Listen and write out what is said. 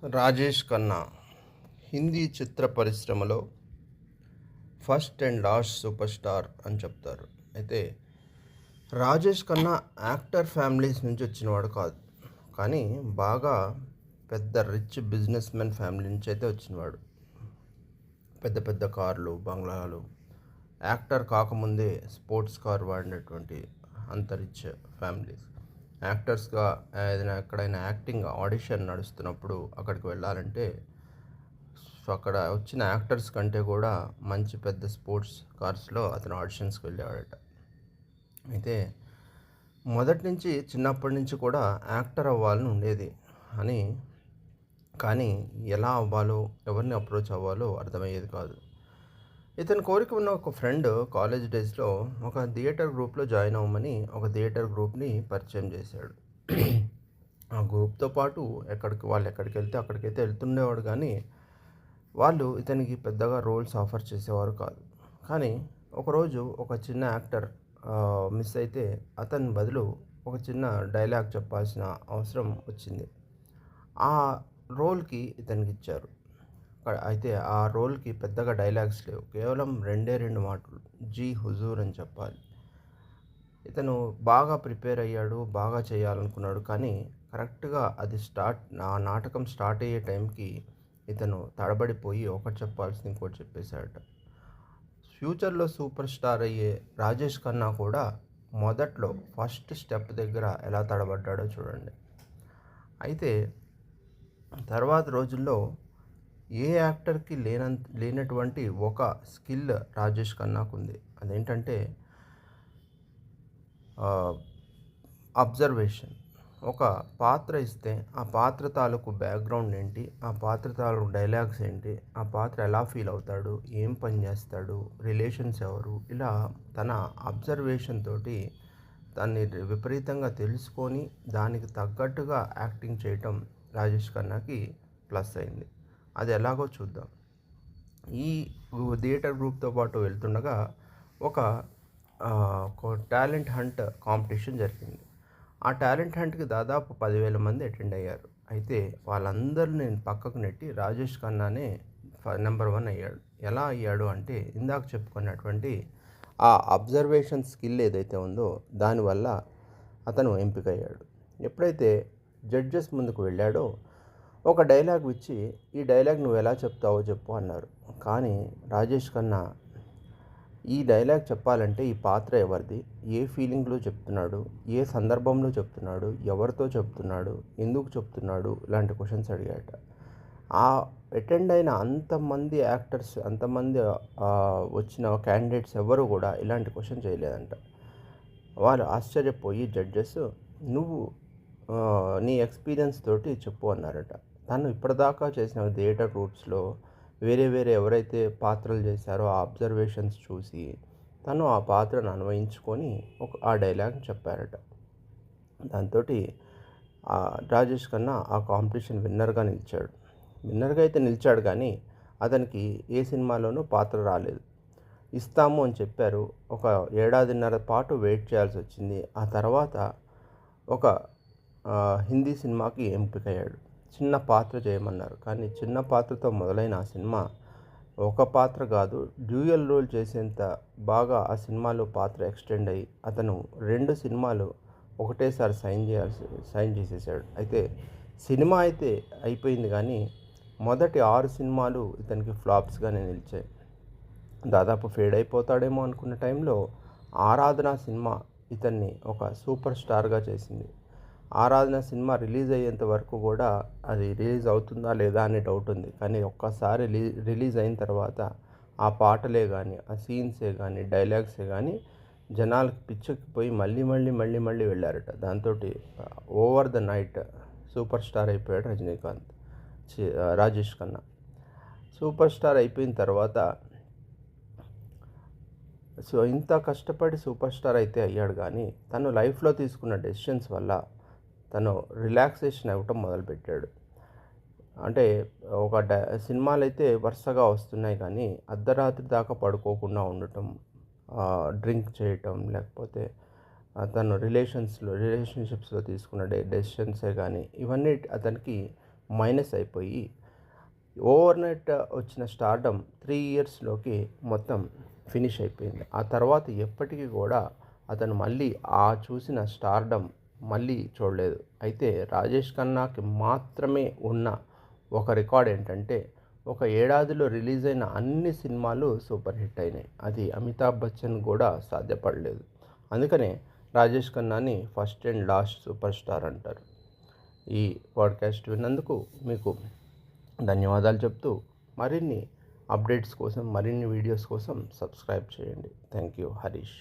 రాజేష్ ఖన్నా హిందీ చిత్ర పరిశ్రమలో first and last super star అని చెప్తారు. అయితే రాజేష్ ఖన్నా యాక్టర్ ఫ్యామిలీస్ నుంచి వచ్చినవాడు కాదు. కానీ బాగా పెద్ద రిచ్ బిజినెస్ మెన్ ఫ్యామిలీ నుంచి అయితే వచ్చినవాడు. పెద్ద పెద్ద కార్లు, బంగ్లాలు. యాక్టర్ కాకముందే స్పోర్ట్స్ కార్ వాడినటువంటి అంత రిచ్ ఫ్యామిలీస్. యాక్టర్స్గా ఏదైనా ఎక్కడైనా యాక్టింగ్ ఆడిషన్ నడుస్తున్నప్పుడు అక్కడికి వెళ్ళాలంటే సో అక్కడ వచ్చిన యాక్టర్స్ కంటే కూడా మంచి పెద్ద స్పోర్ట్స్ కార్స్లో అతను ఆడిషన్స్కి వెళ్ళేవాడట. అయితే మొదటి నుంచి చిన్నప్పటి నుంచి కూడా యాక్టర్ అవ్వాలని ఉండేది అని, కానీ ఎలా అవ్వాలో, ఎవరిని అప్రోచ్ అవ్వాలో అర్థమయ్యేది కాదు. ఇతని కోరిక ఉన్న ఒక ఫ్రెండ్ కాలేజ్ డేస్లో ఒక థియేటర్ గ్రూప్లో జాయిన్ అవ్వమని ఒక థియేటర్ గ్రూప్ని పరిచయం చేశాడు. ఆ గ్రూప్తో పాటు ఎక్కడికి వెళ్తే అక్కడికైతే వెళ్తుండేవాడు, కానీ వాళ్ళు ఇతనికి పెద్దగా రోల్స్ ఆఫర్ చేసేవారు కాదు. కానీ ఒకరోజు ఒక చిన్న యాక్టర్ మిస్ అయితే అతని బదులు ఒక చిన్న డైలాగ్ చెప్పాల్సిన అవసరం వచ్చింది. ఆ రోల్కి ఇతనికి ఇచ్చారు. అయితే ఆ రోల్కి పెద్దగా డైలాగ్స్ లేవు, కేవలం రెండే రెండు మాటలు, జీ హుజూర్ అని చెప్పాలి. ఇతను బాగా ప్రిపేర్ అయ్యాడు, బాగా చేయాలనుకున్నాడు, కానీ కరెక్ట్గా అది ఆ నాటకం స్టార్ట్ అయ్యే టైంకి ఇతను తడబడిపోయి ఒకటి చెప్పాల్సింది ఇంకోటి చెప్పేశాడట. ఫ్యూచర్లో సూపర్ స్టార్ అయ్యే రాజేష్ ఖన్నా కూడా మొదట్లో ఫస్ట్ స్టెప్ దగ్గర ఎలా తడబడ్డాడో చూడండి. అయితే తర్వాత రోజుల్లో ఏ యాక్టర్కి లేనటువంటి ఒక స్కిల్ రాజేష్ ఖన్నాకు ఉంది. అదేంటంటే అబ్జర్వేషన్. ఒక పాత్ర ఇస్తే ఆ పాత్ర తాలూకు బ్యాక్గ్రౌండ్ ఏంటి, ఆ పాత్ర తాలూకు డైలాగ్స్ ఏంటి, ఆ పాత్ర ఎలా ఫీల్ అవుతాడు, ఏం పని చేస్తాడు, రిలేషన్స్ ఎవరు, ఇలా తన అబ్జర్వేషన్ తోటి దాన్ని విపరీతంగా తెలుసుకొని దానికి తగ్గట్టుగా యాక్టింగ్ చేయటం రాజేష్ ఖన్నాకి ప్లస్ అయింది. అది ఎలాగో చూద్దాం. ఈ థియేటర్ గ్రూప్తో పాటు వెళ్తుండగా ఒక టాలెంట్ హంట్ కాంపిటీషన్ జరిగింది. ఆ టాలెంట్ హంట్కి దాదాపు 10,000 మంది అటెండ్ అయ్యారు. అయితే వాళ్ళందరిని పక్కకు నెట్టి రాజేష్ ఖన్నానే నెంబర్ 1 అయ్యాడు. ఎలా అయ్యాడు అంటే ఇందాక చెప్పుకున్నటువంటి ఆ అబ్జర్వేషన్ స్కిల్ ఏదైతే ఉందో దానివల్ల అతను ఎంపికయ్యాడు. ఎప్పుడైతే జడ్జెస్ ముందుకు వెళ్ళాడో ఒక డైలాగ్ ఇచ్చి, ఈ డైలాగ్ నువ్వు ఎలా చెప్తావో చెప్పు అన్నారు. కానీ రాజేష్ ఖన్నా ఈ డైలాగ్ చెప్పాలంటే ఈ పాత్ర ఎవరిది, ఏ ఫీలింగ్లో చెప్తున్నాడు, ఏ సందర్భంలో చెప్తున్నాడు, ఎవరితో చెప్తున్నాడు, ఎందుకు చెప్తున్నాడు, ఇలాంటి క్వశ్చన్స్ అడిగాట. ఆ అటెండ్ అయిన అంతమంది యాక్టర్స్, అంతమంది వచ్చిన క్యాండిడేట్స్ ఎవరు కూడా ఇలాంటి క్వశ్చన్ చేయలేదంట. వాళ్ళు ఆశ్చర్యపోయి జడ్జెస్, నువ్వు నీ ఎక్స్పీరియన్స్ తోటి చెప్పు అన్నారట. తను ఇప్పటిదాకా చేసిన థియేటర్ గ్రూప్స్లో వేరే ఎవరైతే పాత్రలు చేశారో ఆ అబ్జర్వేషన్స్ చూసి తను ఆ పాత్రను అన్వయించుకొని ఆ డైలాగ్ చెప్పారట. దాంతో రాజేష్ ఖన్నా ఆ కాంపిటీషన్ విన్నర్గా నిలిచాడు. విన్నర్గా అయితే నిలిచాడు, కానీ అతనికి ఏ సినిమాలోనూ పాత్ర రాలేదు. ఇస్తాము అని చెప్పారు. ఒక ఏడాదిన్నర పాటు వెయిట్ చేయాల్సి వచ్చింది. ఆ తర్వాత ఒక హిందీ సినిమాకి ఎంపికయ్యాడు. చిన్న పాత్ర చేయమన్నారు, కానీ చిన్న పాత్రతో మొదలైన ఆ సినిమా ఒక పాత్ర కాదు, డ్యూయల్ రోల్ చేసేంత బాగా ఆ సినిమాలో పాత్ర ఎక్స్టెండ్ అయ్యి అతను 2 సినిమాలు ఒకటేసారి సైన్ చేసేసాడు. అయితే సినిమా అయితే అయిపోయింది, కానీ మొదటి 6 సినిమాలు ఇతనికి ఫ్లాప్స్గానే నిలిచాయి. దాదాపు ఫేడ్ అయిపోతాడేమో అనుకున్న టైంలో ఆరాధన సినిమా ఇతన్ని ఒక సూపర్ స్టార్గా చేసింది. ఆరాధన సినిమా రిలీజ్ అయ్యేంత వరకు కూడా అది రిలీజ్ అవుతుందా లేదా అనే డౌట్ ఉంది, కానీ ఒక్కసారి రిలీజ్ అయిన తర్వాత ఆ పాటలే కానీ, ఆ సీన్సే కానీ, డైలాగ్సే కానీ జనాలకు పిచ్చెక్కిపోయి మళ్ళీ వెళ్ళారట. దాంతో over the night super star అయిపోయాడు రాజేష్ ఖన్నా. సూపర్ స్టార్ అయిపోయిన తర్వాత ఇంత కష్టపడి సూపర్ స్టార్ అయితే అయ్యాడు, కానీ తను లైఫ్లో తీసుకున్న డెసిషన్స్ వల్ల తను రిలాక్సేషన్ అవ్వటం మొదలుపెట్టాడు. అంటే ఒక సినిమాలు అయితే వరుసగా వస్తున్నాయి, కానీ అర్ధరాత్రి దాకా పడుకోకుండా ఉండటం, డ్రింక్ చేయటం, లేకపోతే తను రిలేషన్షిప్స్లో తీసుకున్న డెసిషన్సే కానీ ఇవన్నీ అతనికి మైనస్ అయిపోయి ఓవర్నైట్ వచ్చిన స్టార్డమ్ 3 ఇయర్స్లోకి మొత్తం ఫినిష్ అయిపోయింది. ఆ తర్వాత ఎప్పటికీ కూడా అతను మళ్ళీ ఆ చూసిన స్టార్డమ్ మళ్ళీ చూడలేదు. అయితే రాజేష్ ఖన్నాకి మాత్రమే ఉన్న ఒక రికార్డ్ ఏంటంటే, ఒక ఏడాదిలో రిలీజ్ అయిన అన్ని సినిమాలు సూపర్ హిట్ అయినాయి. అది అమితాబ్ బచ్చన్ కూడా సాధ్యపడలేదు. అందుకనే రాజేష్ ఖన్నాని first and last super star అంటారు. ఈ పాడ్కాస్ట్ విన్నందుకు మీకు ధన్యవాదాలు చెప్తూ, మరిన్ని అప్డేట్స్ కోసం, మరిన్ని వీడియోస్ కోసం సబ్స్క్రైబ్ చేయండి. Thank you. హరీష్.